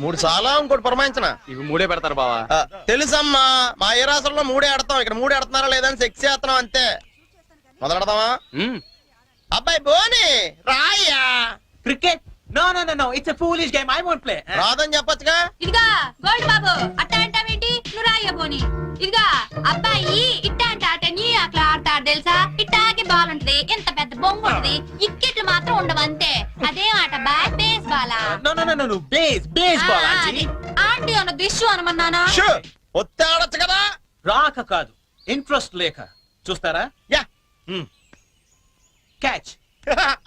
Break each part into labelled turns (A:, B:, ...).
A: 3 చాలా ఇంకోటి పురమాయించిన.
B: ఇవి 3 పెడతారు బావా.
A: తెలుసమ్మా, మా ఏ రాష్ట్రంలో 3 ఆడతాం, ఇక్కడ 3 ఆడుతున్నారా లేదని సెక్స్ చేస్తున్నాం అంతే. మొదలెడదామా? అబ్బాయి బోని రాయ్యా.
C: Cricket? No no no no, it's a foolish game, I won't play.
A: రాదని చెప్పొచ్చుగా.
D: ఇదిగా గోల్డ్ బాబు అట్ట అంటావేంటి? నువ్వు రాయ్య పోని. ఇదిగా అబ్బాయి ఇట్ట అంటే ఆట నీ అట్లా ఆడతాడు తెలుసా? ఇట్టాకి బాల్ ఉంటది, ఎంత పెద్ద బొంగు ఉంటది, ఇక్కెట్లు మాత్రం ఉండవు అంతే. అదేం ఆట బాల్? బేస్ బాలా?
C: No no no no, baseball aunty.
D: Aunty అన్న దిష్యు అనమన్నానా?
A: ఒత్తి ఆడొచ్చు కదా.
C: రాక కాదు, ఇంట్రెస్ట్ లేక. చూస్తారా?
A: Yeah.
C: Catch.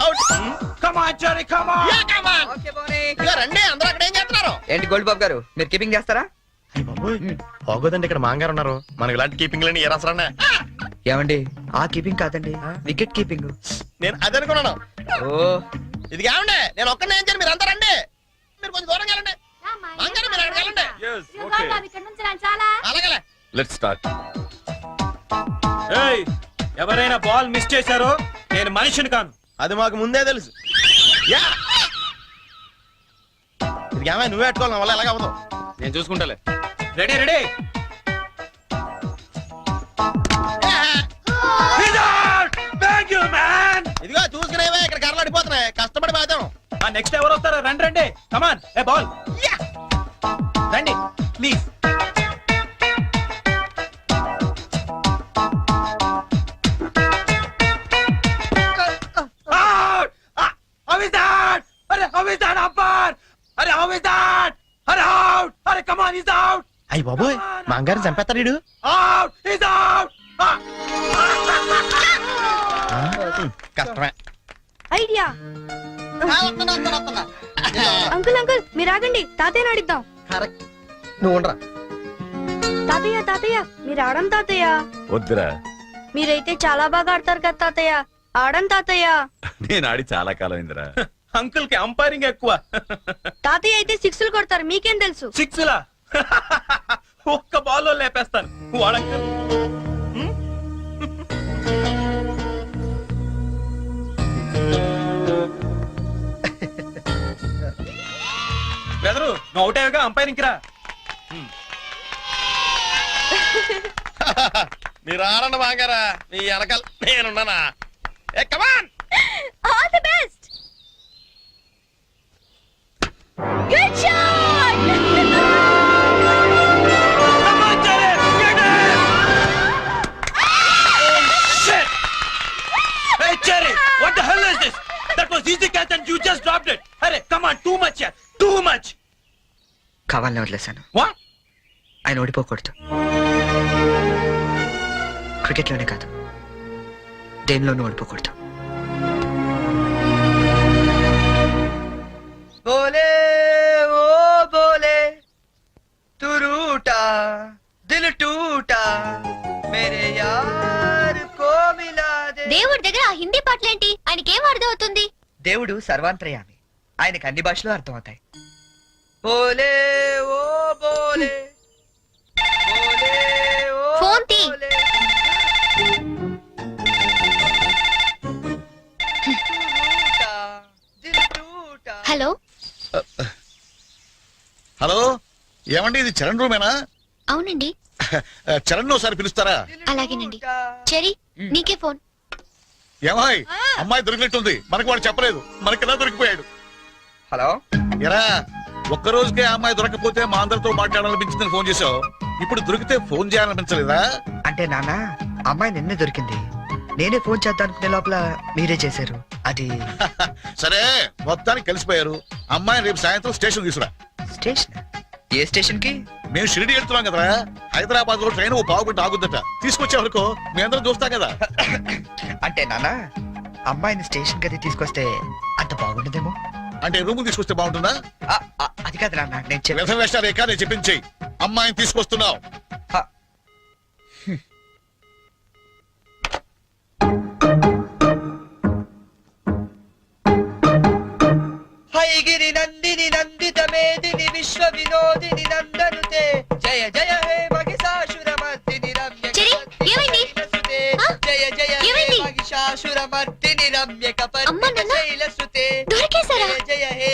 A: Out.
C: Come on Jerry, come on.
A: Yeah come on. Okay Boni. ఇదిగో రండి, అందరూ అక్కడ ఏం చేస్తున్నారు?
E: ఏంటి గోల్డ్ బాబు గారు, మీరు కీపింగ్ చేస్తారా?
A: బాగోదండి, ఇక్కడ మాంగారు ఉన్నారు. మనకి ఇలాంటి కీపింగ్ లేని ఏ రాసరానే.
E: ఏమండి, ఆ కీపింగ్ కాదండి, వికెట్ కీపింగ్.
A: నేను అదే అనుకున్నాను.
E: ఓ
A: ఇది కావండి, నేను ఒక్కనే ఏం చేయను, మీరు అంతా రండి. మీరు కొంచెం దూరం వెళ్ళండి. మాంగారు మీరు అక్కడికి వెళ్ళండి.
D: గోల్డ్ బాబు ఇక్కడ నుంచి రండి చాలా.
A: అలాగే.
B: Let's start.
C: ఏయ్, ఎవరైనా బాల్ మిస్ చేశారో నేను మనిషిని కాను.
A: అది మాకు ముందే తెలుసు. యా. ఇది ఏమై నువ్వే పెట్టుకోవాలి, నా వల్ల ఎలాగ అవ్వదు.
B: నేను చూసుకుంటాలే.
C: Ready ready. Thank you man.
A: ఇదిగో చూసుకునేవే, ఇక్కడ కర్రలు అడిపోతున్నాయి, కష్టపడి పోతాం.
C: నెక్స్ట్ ఎవరు వస్తారో రండి రండి. కమాన్, ఏ బాల్ రండి ప్లీజ్.
A: అయ్యి బాబోయ్, మాంగారు చంపేస్తాడు. కష్టమే.
F: ఐడియా. అంకుల్ అంకుల్ మీరు ఆగండి, తాతయ్య అడిద్దాం.
A: కరెక్ట్, నువ్వు ఉండరా.
F: తాతయ్య తాతయ్య మీరు ఆడం తాతయ్య.
G: వద్దురా,
F: మీరైతే చాలా బాగా ఆడతారు కదా తాతయ్య, ఆడం తాతయ్య.
G: నేను ఆడి చాలా కాలం అయిందిరా.
C: అంకుల్ కి అంపైరింగ్ ఎక్కువ.
F: తాతయ్య అయితే సిక్స్లు కొడతారు, మీకేం తెలుసు?
C: సిక్స్లా? ఒక్క బాల్లో లేపేస్తాను వాడంకుల్. బెదరు నువ్వు అవుట్ అయ్యాగా అంపైరింగ్ రా.
A: మీరు ఆడండి మాంగారా, మీ వెనకాల నేనున్నానా. ఏ come on.
F: All the best. Good shot.
C: Hey Cherry, what the hell is this? That was easy catch and you just dropped it. Hey, come on, too much here, too much.
E: కావాలని వదిలేశాను.
C: What?
E: ఆయన ఓడిపోకూడదు. Cricket లోనే కాదు, దేనిలోనూ ఓడిపోకూడదు. బోలే ఓ బోలే తు రూటా దిల్ టూటా మేరే యార్ కో మిలా they.
D: దేవుడి దగ్గర ఆ హిందీ పాటలేంటి? ఆయనకేం అర్థం అవుతుంది?
E: దేవుడు సర్వాంతర్యామి, ఆయనకు అన్ని భాషలు అర్థం అవుతాయి. బోలే ఓ బోలే బోలే ఓ
D: ఫోన్ తీ.
E: బోలే.
D: హలో
G: హలో, ఏమండి ఇది చరణ్ రూమేనా?
D: అవునండి.
G: చరణ్ ఒకసారి పిలుస్తారా?
D: అలాగేనండి. చెరీ నీకే ఫోన్.
G: ఏమాయ్, అమ్మాయి దొరికినట్టుంది, మనకు వాడు చెప్పలేదు, మనకి ఎలా దొరికిపోయాడు?
E: హలో,
G: ఎరా, ఒక్క రోజుకే అమ్మాయి దొరకపోతే మా అందరితో మాట్లాడాలనిపించిందని ఫోన్ చేసావు, ఇప్పుడు దొరికితే ఫోన్ చేయాలనిపించలేదా?
E: అంటే నాన్న, అమ్మాయి నిన్నే దొరికింది, నేనే ఫోన్ చేద్దాం అనుకునే లోపల మీరే చేశారు. అది
G: సరే, మొత్తానికి కలిసిపోయారు. అమ్మాయిని రేపు సాయంత్రం స్టేషన్ తీసుకురా.
E: స్టేషన్? ఏ స్టేషన్ కి?
G: మేము షిరిడి వెళ్తున్నాం కదరా, హైదరాబాద్ లో ట్రైన్ ఓ పావు గంట ఆగుద్దట, తీసుకొచ్చే వరకు మీ అందరం చూస్తాం కదా.
E: అంటే నాన్న, అమ్మాయిని స్టేషన్ గది తీసుకొస్తే అంత బాగుండదేమో.
G: అంటే రూమ్ తీసుకొస్తే బాగుంటుందా?
E: అది కాదు నాన్న, నేను
G: వ్యర్థం వేషాలు ఎక్క, నేను చెప్పించేయి. అమ్మాయిని తీసుకొస్తున్నావు.
E: హైగిరి నందిని నందిత మేదిని విశ్వ వినోదిని నందనుతే జయ జయ హే మహిషాసురమర్దిని రమ్య.
D: చెరీ ఏమైంది?
E: జయ జయ హే
D: ఏమైంది?
E: మహిషాసురమర్దిని రమ్య
D: అమ్మా, నాన్న,
E: కపర్దిని శైలసుతే
D: దొరికేశారా?
E: జయ జయ హే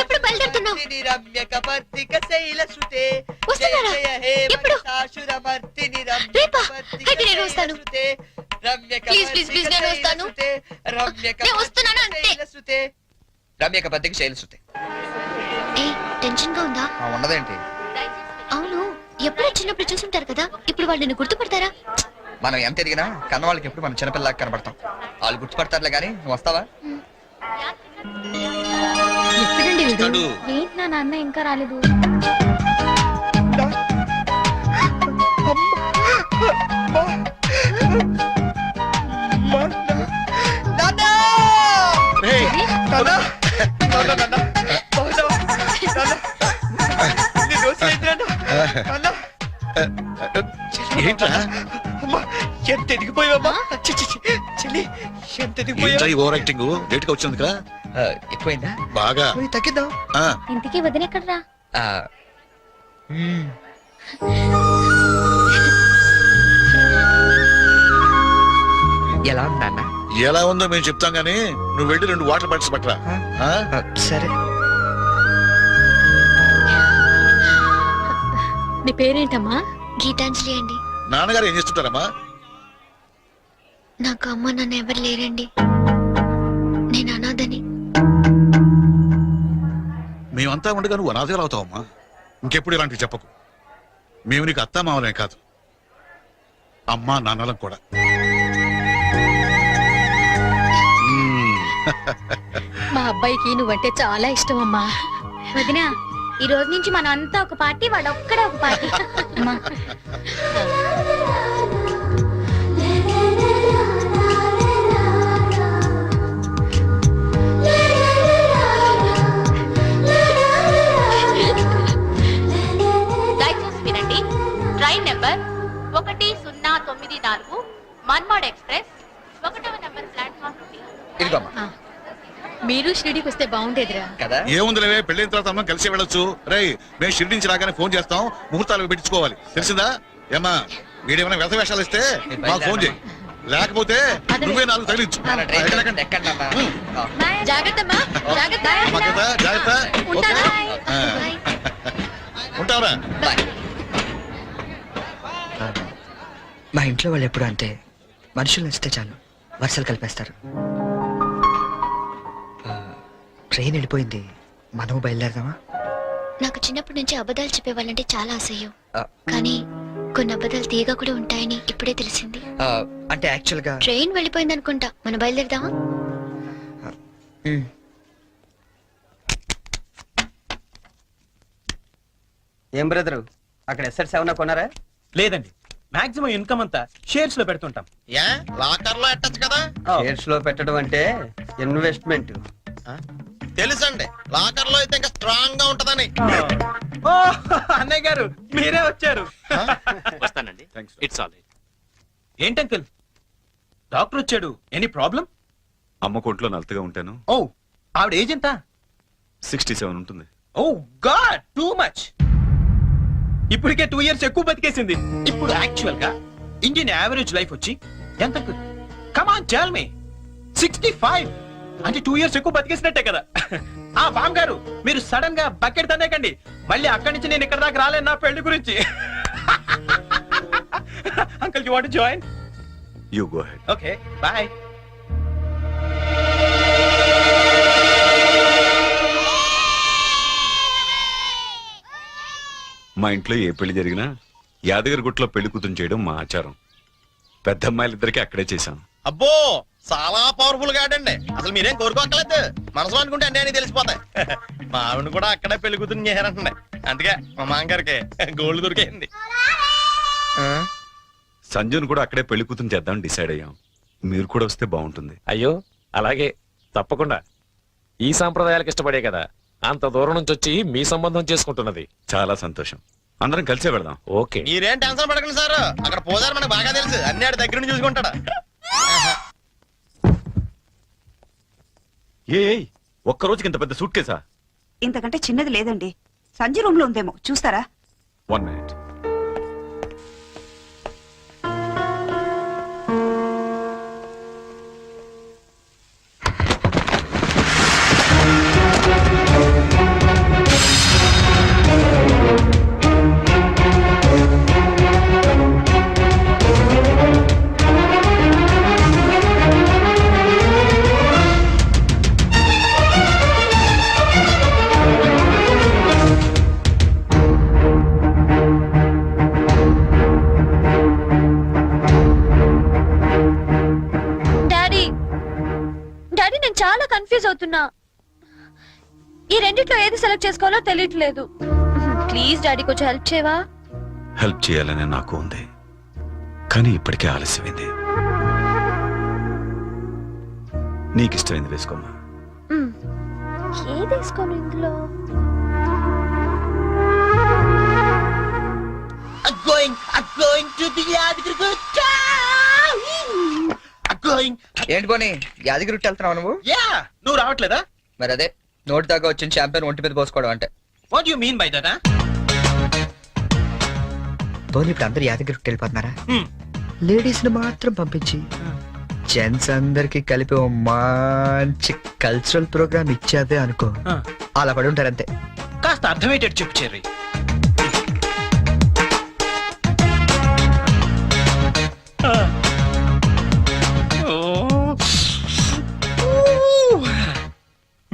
D: ఎప్పుడు బయలుదేరుతున్నావు?
E: మేదిని రమ్య కపర్దిక శైలసుతే జయ
D: వస్తున్నారా?
E: జయ హే
D: ఎప్పుడు?
E: మహిషాసురమర్దిని రమ్య
D: రేపా?
E: కపర్దిక
D: అయితే నేను వస్తాను.
E: శైలసుతే రమ్య
D: Please, please, please, నేను వస్తాను.
E: శైలసుతే రమ్య
D: నేను వస్తున్నాను అంతే.
E: శైలసుతే రమ్య కపర్దిక శైలసుతే
H: ఏ టెన్షన్ గా ఉందా?
E: ఉండదేంటి
H: అవును, ఎప్పుడో చిన్నప్పుడు చూసుంటారు కదా, ఇప్పుడు వాళ్ళు నిన్ను గుర్తుపడతారా?
E: మనం ఎంత ఎదిగినా కన్న వాళ్ళకి ఎప్పుడు మనం చిన్నపిల్లలాగా కనబడతాం. వాళ్ళు గుర్తుపడతారులే కానీ నువ్వు వస్తావా?
F: ఎప్పుడండి వీడు?
G: ఇతడు.
F: ఏంటి నా నాన్న ఇంకా రాలేదు?
G: రేయ్, ఏంట్రా
E: ఎంత ఎదిగిపోయావమ్మా? చెల్లి ఎంత
G: ఏంట్రా ఈ ఓవర్ యాక్టింగ్? లేట్ గా వచ్చినందుక
E: ఎక్కువైందా?
G: బాగా
E: తగ్గిద్దాం.
G: ఆ,
F: ఇంటికి వదినెక్కడ్రా?
E: ఎలా ఉందన్న?
G: ఎలా ఉందో మేము చెప్తాం గానీ నువ్వు వెళ్ళి 2 వాటర్ బాటిల్స్ పట్టరా. ఆ?
E: సరే.
F: నీ పేరేంటమ్మా?
H: గీతాంజలి అండి.
G: నాన్నగారు ఏం చేస్తుంటారమ్మా?
H: నాకు అమ్మ నాన్న ఎవరు లేరండి, నేను అనాథని.
G: మేమంతా ఉండగా నువ్వు అనాథలు అవుతావమ్మా. ఇంకెప్పుడు ఇలాంటివి చెప్పకు. మేము నీకు అత్తా మామలే కాదు, అమ్మా నాన్నలం కూడా.
F: మా అబ్బాయికి నువ్వంటే చాలా ఇష్టం అమ్మా.
D: వదినా, ఈ రోజు నుంచి మనం అంతా ఒక పార్టీ, వాడు ఒక్కడే ఒక పార్టీ.
F: అమ్మా,
D: దయచేసి వినండి. ట్రైన్ నెంబర్ 1094 మన్మాడ్ ఎక్స్ప్రెస్ 1వ నెంబర్ ప్లాట్ఫామ్ నుండి.
E: ఇదిగోమ్మా.
F: మీరు షిరిడీకి వస్తే బాగుండేదిరా.
E: కదా
G: ఏముందిలేవే, పెళ్ళైన తర్వాత అందరం కలిసి వెళ్ళొచ్చు. రై, మేము షిరిడి నుంచి రాగానే ఫోన్ చేస్తాం, ముహూర్తాలు పెట్టించుకోవాలి. తెలిసిందా? ఏమ్మా, వీడేమైనా వ్యర్థ వేషాలు ఇస్తే మాకు ఫోన్ చేయి, లేకపోతే నువ్వే 4 తగిలించు.
E: ఎక్కండమ్మా.
F: జాగ్రత్తమ్మా, జాగ్రత్త.
G: జాగ్రత్త, జాగ్రత్త. ఓకే? ఆ.
H: బాయ్.
G: ఉంటావరా?
E: బాయ్. మా ఇంట్లో వాళ్ళు ఎప్పుడు అంతే, మనుషులు నచ్చితే చాలు వరుసలు కలిపేస్తారు. ట్రైన్ వెళ్ళిపోయింది, మనం బయలుదేరదామా?
H: నాకు చిన్నప్పటి నుంచి అబద్ధాలు చెప్పేవాళ్ళంటే చాలా అసహ్యం,
E: ఆ,
H: కానీ కొన్ని అబద్ధాలు తీయగా కూడా ఉంటాయని ఇప్పుడే తెలిసింది.
E: అంటే యాక్చువల్ గా
H: ట్రైన్ వెళ్ళిపోయింది అనుకుంటా, మనం బయలుదేరదామా?
I: ఏం బ్రదరు, అక్కడ ఎస్ఎట్స్ ఏమన్నా కొన్నారా?
C: లేదండి, మాక్సిమం ఇన్కమ్ అంతా షేర్స్ లో పెడుతుంటాం.
A: ఏ లాకర్ లో ఎట్టచ్చు కదా?
I: షేర్స్ లో పెట్టడం అంటే ఇన్వెస్ట్మెంట్.
A: తెలుసండి, లాకర్ లో అయితే ఇంకా స్ట్రాంగ్ గా ఉంటదని.
C: ఓ, అన్నయ్య గారు మీరే వచ్చారు.
B: వస్తానండి. It's all right.
C: ఏంటి అంకుల్, డాక్టర్ వచ్చాడు, ఎనీ ప్రాబ్లం?
J: అమ్మ కొంట్లో నలతగా ఉంటాను.
C: ఓ, ఆవిడ ఏజ్ ఎంత?
J: 67 ఉంటుంది.
C: ఓ గాడ్, టూ మచ్. ఇప్పటికే 2 years ఎక్కువ బతికేసింది. ఇప్పుడు యాక్చువల్ గా ఇండియన్ యావరేజ్ లైఫ్ వచ్చి ఎంత? Come on tell me. 65 అంటే 2 years ఎక్కువ బతికేసినట్టే కదా. ఆ బామ్ గారు, మీరు సడన్ గా బకెట్ తన్నేకండి, మళ్ళీ అక్కడి నుంచి నేను ఇక్కడ దాకా రాలేను నా పెళ్లి గురించి. Uncle, you want to join?
J: You go head.
C: Okay, bye.
J: మా ఇంట్లో ఏ పెళ్లి జరిగినా యాదగిరి గుట్లో పెళ్లి కూతురు చేయడం మా ఆచారం. పెద్ద అమ్మాయిలిద్దరికి అక్కడే చేశాం.
A: అబ్బో, చాలా పవర్ఫుల్ గాడండి. అసలు మీరేం కోరుకోక్కర్లేదు, మనసులో అనుకుంటే అన్నీ అని తెలిసిపోతాయి. మా ఆవిడ కూడా అక్కడే పెళ్లి కూతురు చేశారంటండి. అందుకే మా మామగారికి గోల్డ్ దొరికింది.
J: సంజున్ కూడా అక్కడే పెళ్లి కూతురు చేద్దాం డిసైడ్ అయ్యాం. మీరు కూడా వస్తే బాగుంటుంది.
B: అయ్యో, అలాగే, తప్పకుండా. ఈ సాంప్రదాయాలకు ఇష్టపడే కదా అంత దూరం నుంచి వచ్చి మీ సంబంధం చేసుకుంటున్నది.
J: చాలా సంతోషం. అందరం కలిసే వెళదాం.
B: ఓకే.
A: మీరేం టెన్షన్ పడకండి సార్, అక్కడ పోదారు మనకు బాగా తెలుసు, అన్ని ఆడి దగ్గర నుంచి చూసుకుంటాడు.
J: ఒక్క రోజుకి ఇంత పెద్ద సూట్ కేసా?
K: ఇంతకంటే చిన్నది లేదండి, సంజు రూమ్ లో ఉందేమో, చూస్తారా?
J: 1 minute.
F: ఈ రెండిట్లో ఏది సెలెక్ట్ చేసుకోవాలో తెలియట్లేదు. ప్లీజ్ డాడీ కొంచెం హెల్ప్ చేయవా?
J: హెల్ప్ చేయాలని నాకు ఉంది, కానీ ఇప్పటికే ఆలస్యమైంది. నీకు ఇష్టమైంది వేసుకోమ్మా.
F: ఏది వేసుకోను ఇందులో?
E: ఏంటి పోనీ యాదగిరి వెళ్తున్నావు నువ్వు?
C: యా, నువ్వు రావట్లేదా?
E: మరి అదే నోటి దాకా వచ్చిన చాంపియన్ ఒంటి మీద పోసుకోవడం అంటే.
C: What you mean by that?
E: పోనీ ఇప్పుడు అందరు యాదగిరి వెళ్ళిపోతున్నారా? లేడీస్ ని మాత్రం పంపించి జెంట్స్ అందరికి కలిపి ఓ మంచి కల్చరల్ ప్రోగ్రామ్ ఇచ్చావే అనుకో, అలా పడి ఉంటారంతే.
C: కాస్త అర్థమయ్యేటట్టు చెప్పు చెర్రీ.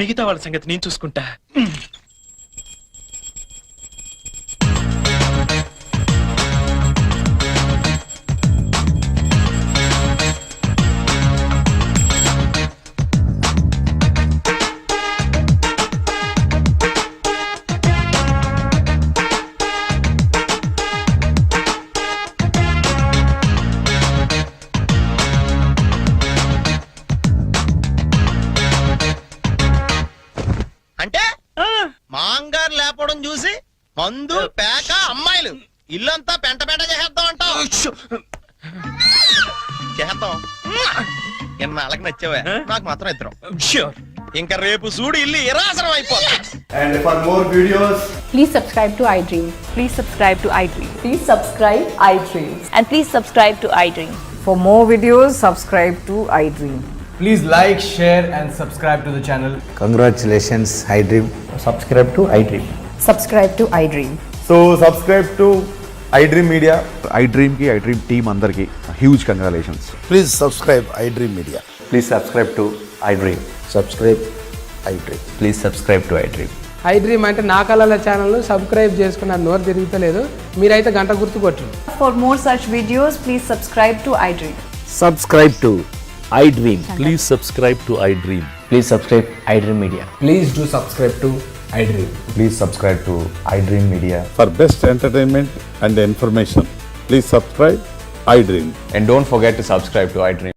C: మిగతా వాళ్ళ సంగతి నేను చూసుకుంటా.
A: అంటే మాంగారు లేపడం చూసి మందు పేక అమ్మాయిలు ఇల్లంతా పెంట పెంట చేసేద్దాం అంటావు. చేద్దాం. ఎన్నాళ్ళకి నచ్చావే, నాకు మాత్రం ఇద్దరం.
C: Sure.
A: ఇంకా రేపు చూడు ఇల్లు ఇరాసనం అయిపోతా.
L: And for more videos,
D: Please subscribe to iDream.
F: Please subscribe to iDream.
D: Please subscribe iDream.
F: And please subscribe to iDream.
E: For more videos, subscribe to iDream.
L: please like, share and subscribe to the channel.
I: Congratulations, iDream.
L: Subscribe to iDream.
E: Subscribe to iDream.
L: So subscribe to iDream Media.
G: iDream కి iDream team అందరికి huge congratulations.
L: Please subscribe iDream Media. Please subscribe to iDream. Subscribe iDream. Please subscribe to iDream.
E: iDream అంటే నా కళల channel subscribe చేసుకున్న నోరు తిరుగుతలేదు, మీరైతే గంట గుర్తు కొట్టండి.
F: For more such videos, please subscribe to iDream.
L: Subscribe to iDream. Please subscribe to iDream. Please subscribe iDream Media. Please do subscribe to iDream. Please subscribe to iDream Media.
G: For best entertainment and information, please subscribe iDream.
L: And don't forget to subscribe to iDream.